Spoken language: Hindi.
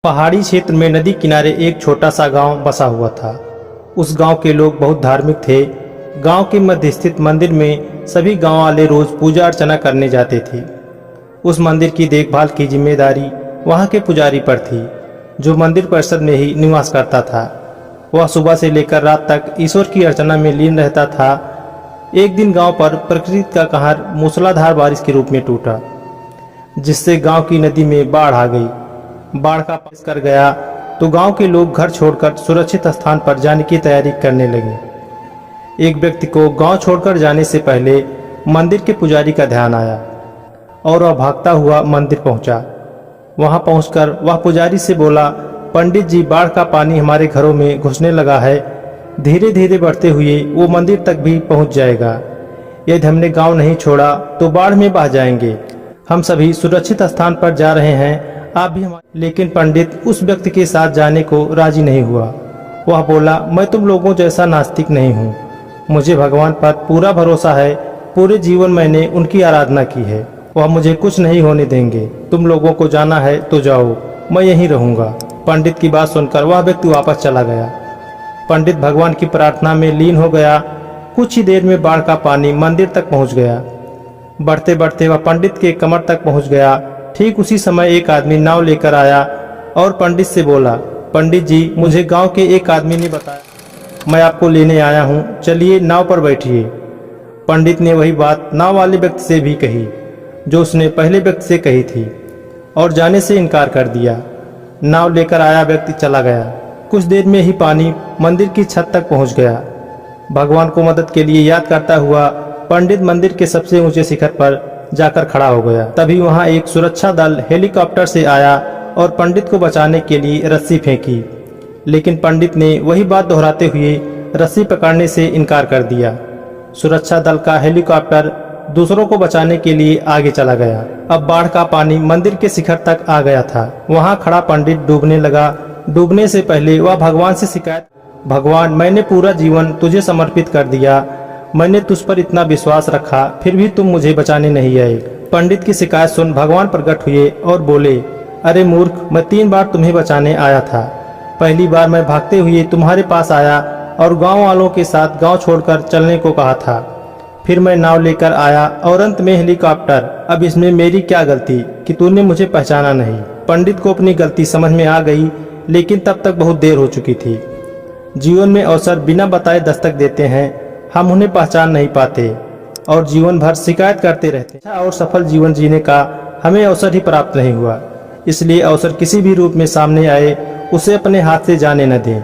पहाड़ी क्षेत्र में नदी किनारे एक छोटा सा गांव बसा हुआ था। उस गांव के लोग बहुत धार्मिक थे। गांव के मध्य स्थित मंदिर में सभी गांव वाले रोज पूजा अर्चना करने जाते थे। उस मंदिर की देखभाल की जिम्मेदारी वहां के पुजारी पर थी, जो मंदिर परिसर में ही निवास करता था। वह सुबह से लेकर रात तक ईश्वर की अर्चना में लीन रहता था। एक दिन गांव पर प्रकृति का कहर मूसलाधार बारिश के रूप में टूटा, जिससे गांव की नदी में बाढ़ आ गई। बाढ़ का पास कर गया तो गांव के लोग घर छोड़कर सुरक्षित स्थान पर जाने की तैयारी करने लगे। एक व्यक्ति को गांव छोड़कर जाने से पहले मंदिर के पुजारी का ध्यान आया और वह भागता हुआ मंदिर पहुंचा। वहां पहुंचकर वह पुजारी से बोला, पंडित जी, बाढ़ का पानी हमारे घरों में घुसने लगा है। धीरे धीरे बढ़ते हुए वो मंदिर तक भी पहुंच जाएगा। यदि हमने गांव नहीं छोड़ा तो बाढ़ में बह जाएंगे। हम सभी सुरक्षित स्थान पर जा रहे हैं, आप भी हमारे। लेकिन पंडित उस व्यक्ति के साथ जाने को राजी नहीं हुआ। वह बोला, मैं तुम लोगों जैसा नास्तिक नहीं हूँ। मुझे भगवान पर पूरा भरोसा है। पूरे जीवन मैंने उनकी आराधना की है। वह मुझे कुछ नहीं होने देंगे। तुम लोगों को जाना है तो जाओ, मैं यहीं रहूंगा। पंडित की बात सुनकर वह व्यक्ति वापस चला गया। पंडित भगवान की प्रार्थना में लीन हो गया। कुछ ही देर में बाढ़ का पानी मंदिर तक पहुंच गया। बढ़ते बढ़ते वह पंडित के कमर तक पहुंच गया। ठीक उसी समय एक आदमी नाव लेकर आया और पंडित से बोला, पंडित जी, मुझे गांव के एक आदमी ने बताया, मैं आपको लेने आया हूं, चलिए नाव पर बैठिए। पंडित ने वही बात नाव वाले व्यक्ति से भी कही जो उसने पहले व्यक्ति से कही थी, और जाने से इनकार कर दिया। नाव लेकर आया व्यक्ति चला गया। कुछ देर में ही पानी मंदिर की छत तक पहुंच गया। भगवान को मदद के लिए याद करता हुआ पंडित मंदिर के सबसे ऊंचे शिखर पर जाकर खड़ा हो गया। तभी वहां एक सुरक्षा दल हेलीकॉप्टर से आया और पंडित को बचाने के लिए रस्सी फेंकी, लेकिन पंडित ने वही बात दोहराते हुए रस्सी पकड़ने से इनकार कर दिया। सुरक्षा दल का हेलीकॉप्टर दूसरों को बचाने के लिए आगे चला गया। अब बाढ़ का पानी मंदिर के शिखर तक आ गया था। वहां खड़ा पंडित डूबने लगा। डूबने से पहले वह भगवान से शिकायत, भगवान, मैंने पूरा जीवन तुझे समर्पित कर दिया। मैंने तुझ पर इतना विश्वास रखा, फिर भी तुम मुझे बचाने नहीं आए। पंडित की शिकायत सुन भगवान प्रकट हुए और बोले, अरे मूर्ख, मैं 3 बार तुम्हें बचाने आया था। पहली बार मैं भागते हुए तुम्हारे पास आया और गांव वालों के साथ गांव छोड़कर चलने को कहा था। फिर मैं नाव लेकर आया और अंत में हेलीकॉप्टर। अब इसमें मेरी क्या गलती कि तूने मुझे पहचाना नहीं। पंडित को अपनी गलती समझ में आ गई, लेकिन तब तक बहुत देर हो चुकी थी। जीवन में अवसर बिना बताए दस्तक देते हैं। हम उन्हें पहचान नहीं पाते और जीवन भर शिकायत करते रहते। अच्छा और सफल जीवन जीने का हमें अवसर ही प्राप्त नहीं हुआ। इसलिए अवसर किसी भी रूप में सामने आए, उसे अपने हाथ से जाने न दें।